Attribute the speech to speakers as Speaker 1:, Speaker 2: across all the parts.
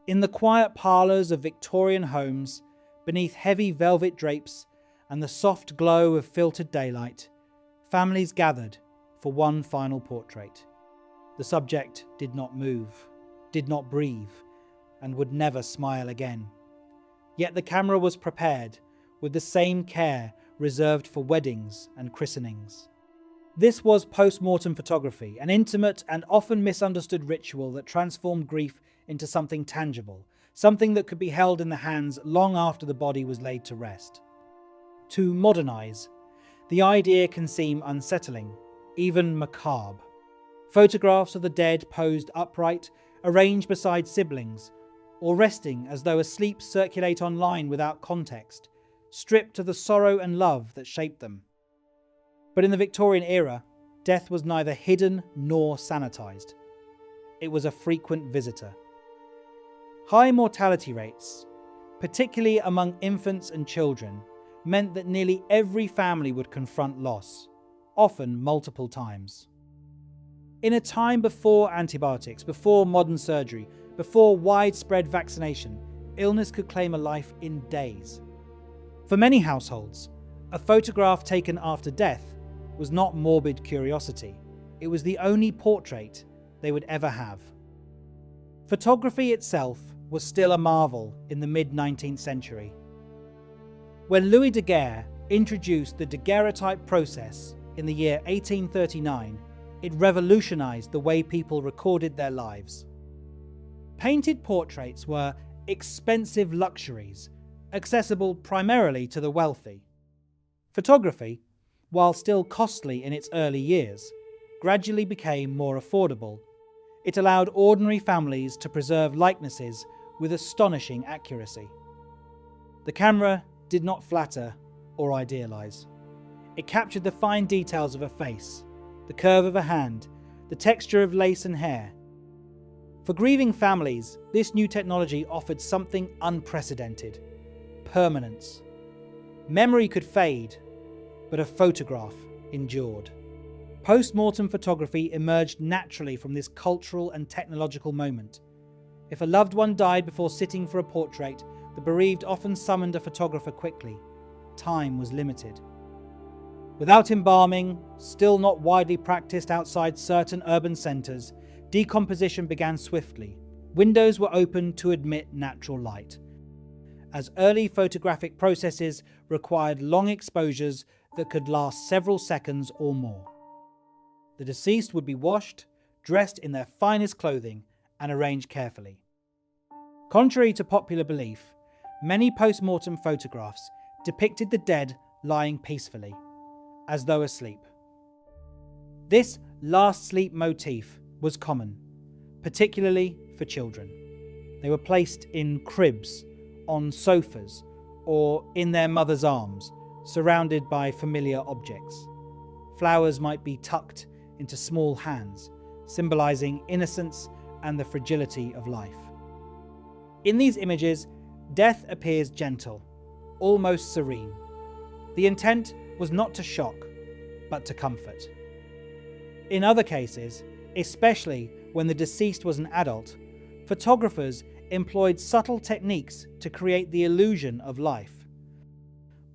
Speaker 1: In the quiet parlours of Victorian homes, beneath heavy velvet drapes and the soft glow of filtered daylight, families gathered for one final portrait. The subject did not move, did not breathe, and would never smile again. Yet the camera was prepared with the same care reserved for weddings and christenings. This was post-mortem photography, an intimate and often misunderstood ritual that transformed grief into something tangible, something that could be held in the hands long after the body was laid to rest. To modernize, the idea can seem unsettling, even macabre. Photographs of the dead posed upright, arranged beside siblings, or resting as though asleep circulate online without context, stripped of the sorrow and love that shaped them. But in the Victorian era, death was neither hidden nor sanitized. It was a frequent visitor. High mortality rates, particularly among infants and children, meant that nearly every family would confront loss, often multiple times. In a time before antibiotics, before modern surgery, before widespread vaccination, illness could claim a life in days. For many households, a photograph taken after death was not morbid curiosity. It was the only portrait they would ever have. Photography itself was still a marvel in the mid-19th century. When Louis Daguerre introduced the daguerreotype process in the year 1839, it revolutionized the way people recorded their lives. Painted portraits were expensive luxuries, accessible primarily to the wealthy. Photography, while still costly in its early years, gradually became more affordable. It allowed ordinary families to preserve likenesses with astonishing accuracy. The camera did not flatter or idealize. It captured the fine details of a face, the curve of a hand, the texture of lace and hair. For grieving families, this new technology offered something unprecedented: permanence. Memory could fade, but a photograph endured. Post-mortem photography emerged naturally from this cultural and technological moment. If a loved one died before sitting for a portrait, the bereaved often summoned a photographer quickly. Time was limited. Without embalming, still not widely practiced outside certain urban centres, decomposition began swiftly. Windows were opened to admit natural light, as early photographic processes required long exposures that could last several seconds or more. The deceased would be washed, dressed in their finest clothing, and arranged carefully. Contrary to popular belief, many post-mortem photographs depicted the dead lying peacefully, as though asleep. This last sleep motif was common, particularly for children. They were placed in cribs, on sofas, or in their mother's arms, surrounded by familiar objects. Flowers might be tucked into small hands, symbolizing innocence and the fragility of life. In these images, death appears gentle, almost serene. The intent was not to shock, but to comfort. In other cases, especially when the deceased was an adult, photographers employed subtle techniques to create the illusion of life.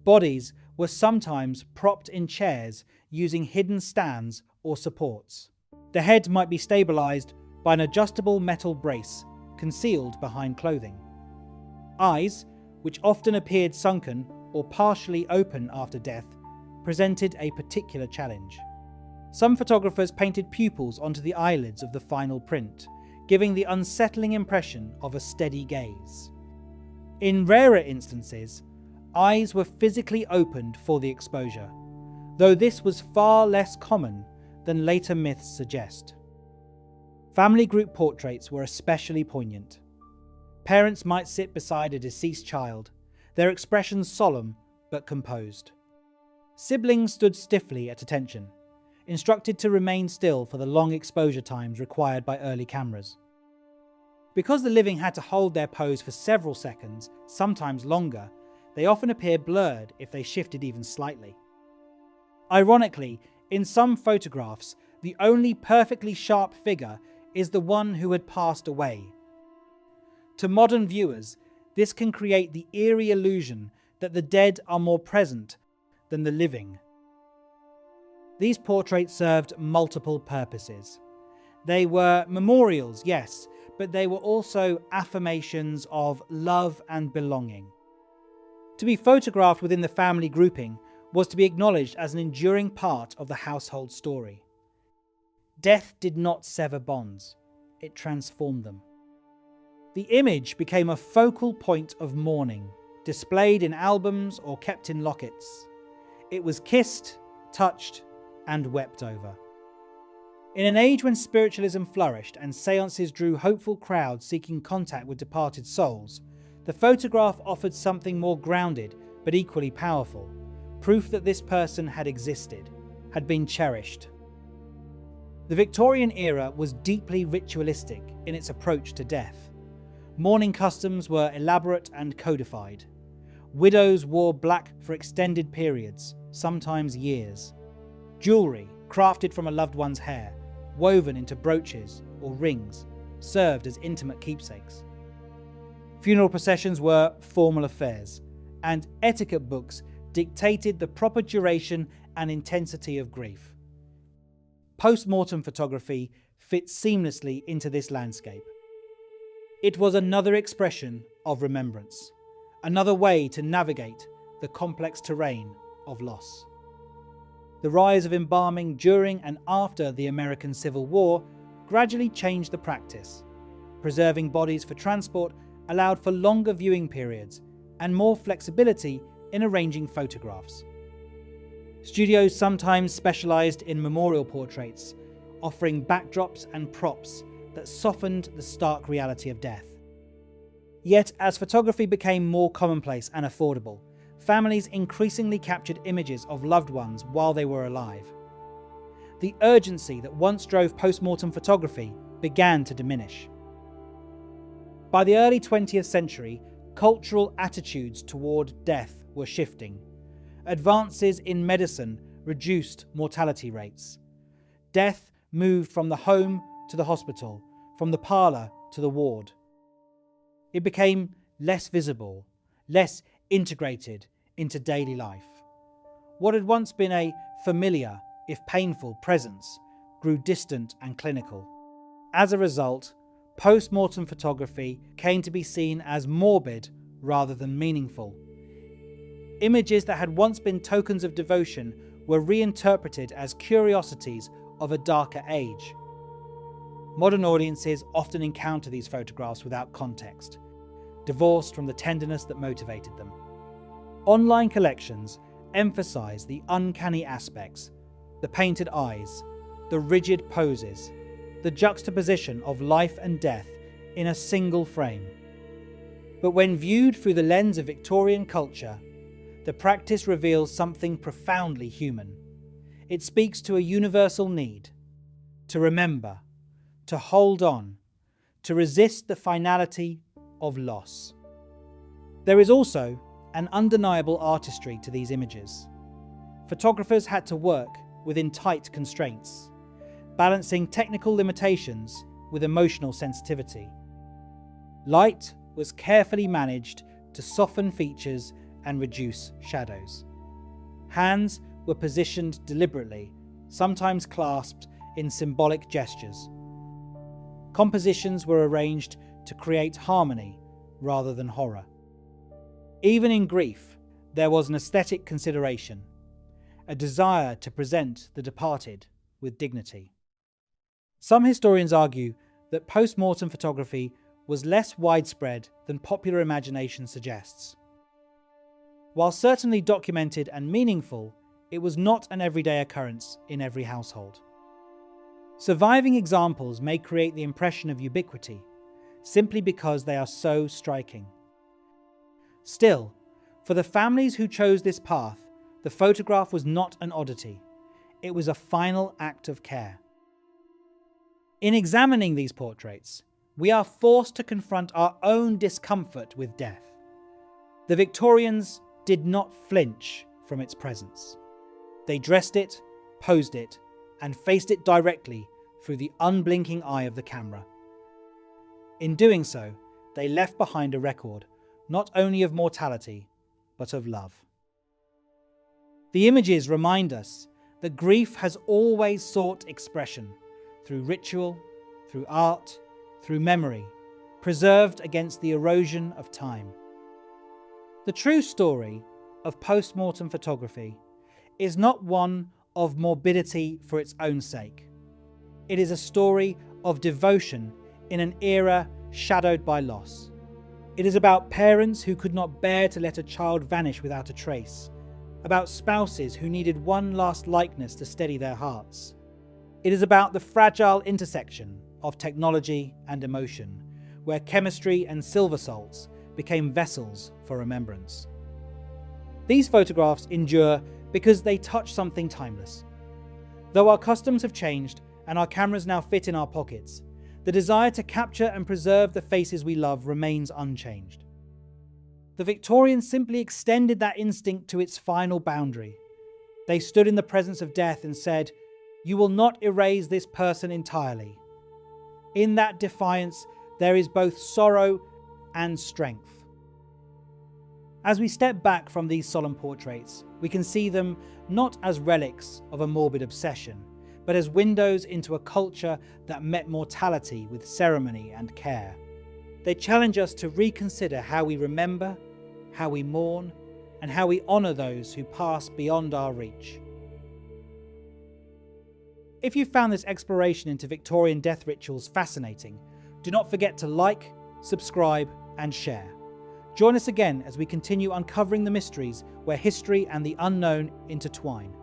Speaker 1: Bodies were sometimes propped in chairs using hidden stands or supports. The head might be stabilized by an adjustable metal brace concealed behind clothing. Eyes, which often appeared sunken or partially open after death, presented a particular challenge. Some photographers painted pupils onto the eyelids of the final print, giving the unsettling impression of a steady gaze. In rarer instances, eyes were physically opened for the exposure, though this was far less common than later myths suggest. Family group portraits were especially poignant. Parents might sit beside a deceased child, their expressions solemn but composed. Siblings stood stiffly at attention, instructed to remain still for the long exposure times required by early cameras. Because the living had to hold their pose for several seconds, sometimes longer, they often appeared blurred if they shifted even slightly. Ironically, in some photographs, the only perfectly sharp figure is the one who had passed away. To modern viewers, this can create the eerie illusion that the dead are more present than the living. These portraits served multiple purposes. They were memorials, yes, but they were also affirmations of love and belonging. To be photographed within the family grouping was to be acknowledged as an enduring part of the household story. Death did not sever bonds, it transformed them. The image became a focal point of mourning, displayed in albums or kept in lockets. It was kissed, touched, and wept over. In an age when spiritualism flourished and seances drew hopeful crowds seeking contact with departed souls, the photograph offered something more grounded but equally powerful, proof that this person had existed, had been cherished. The Victorian era was deeply ritualistic in its approach to death. Mourning customs were elaborate and codified. Widows wore black for extended periods, sometimes years. Jewellery, crafted from a loved one's hair, woven into brooches or rings, served as intimate keepsakes. Funeral processions were formal affairs, and etiquette books dictated the proper duration and intensity of grief. Post-mortem photography fits seamlessly into this landscape. It was another expression of remembrance, another way to navigate the complex terrain of loss. The rise of embalming during and after the American Civil War gradually changed the practice. Preserving bodies for transport allowed for longer viewing periods and more flexibility in arranging photographs. Studios sometimes specialized in memorial portraits, offering backdrops and props that softened the stark reality of death. Yet, as photography became more commonplace and affordable, families increasingly captured images of loved ones while they were alive. The urgency that once drove post-mortem photography began to diminish. By the early 20th century, cultural attitudes toward death were shifting. Advances in medicine reduced mortality rates. Death moved from the home to the hospital, from the parlour to the ward. It became less visible, less integrated into daily life. What had once been a familiar, if painful, presence grew distant and clinical. As a result, post-mortem photography came to be seen as morbid rather than meaningful. Images that had once been tokens of devotion were reinterpreted as curiosities of a darker age. Modern audiences often encounter these photographs without context, divorced from the tenderness that motivated them. Online collections emphasize the uncanny aspects, the painted eyes, the rigid poses, the juxtaposition of life and death in a single frame. But when viewed through the lens of Victorian culture, the practice reveals something profoundly human. It speaks to a universal need to remember, to hold on, to resist the finality of loss. There is also an undeniable artistry to these images. Photographers had to work within tight constraints, balancing technical limitations with emotional sensitivity. Light was carefully managed to soften features and reduce shadows. Hands were positioned deliberately, sometimes clasped in symbolic gestures. Compositions were arranged to create harmony rather than horror. Even in grief, there was an aesthetic consideration, a desire to present the departed with dignity. Some historians argue that post-mortem photography was less widespread than popular imagination suggests. While certainly documented and meaningful, it was not an everyday occurrence in every household. Surviving examples may create the impression of ubiquity, simply because they are so striking. Still, for the families who chose this path, the photograph was not an oddity. It was a final act of care. In examining these portraits, we are forced to confront our own discomfort with death. The Victorians did not flinch from its presence. They dressed it, posed it, and faced it directly through the unblinking eye of the camera. In doing so, they left behind a record not only of mortality, but of love. The images remind us that grief has always sought expression through ritual, through art, through memory, preserved against the erosion of time. The true story of post-mortem photography is not one of morbidity for its own sake. It is a story of devotion in an era shadowed by loss. It is about parents who could not bear to let a child vanish without a trace, about spouses who needed one last likeness to steady their hearts. It is about the fragile intersection of technology and emotion, where chemistry and silver salts became vessels for remembrance. These photographs endure because they touch something timeless. Though our customs have changed and our cameras now fit in our pockets, the desire to capture and preserve the faces we love remains unchanged. The Victorians simply extended that instinct to its final boundary. They stood in the presence of death and said, "You will not erase this person entirely." In that defiance, there is both sorrow and strength. As we step back from these solemn portraits, we can see them not as relics of a morbid obsession, but as windows into a culture that met mortality with ceremony and care. They challenge us to reconsider how we remember, how we mourn, and how we honour those who pass beyond our reach. If you found this exploration into Victorian death rituals fascinating, do not forget to like, subscribe, and share. Join us again as we continue uncovering the mysteries where history and the unknown intertwine.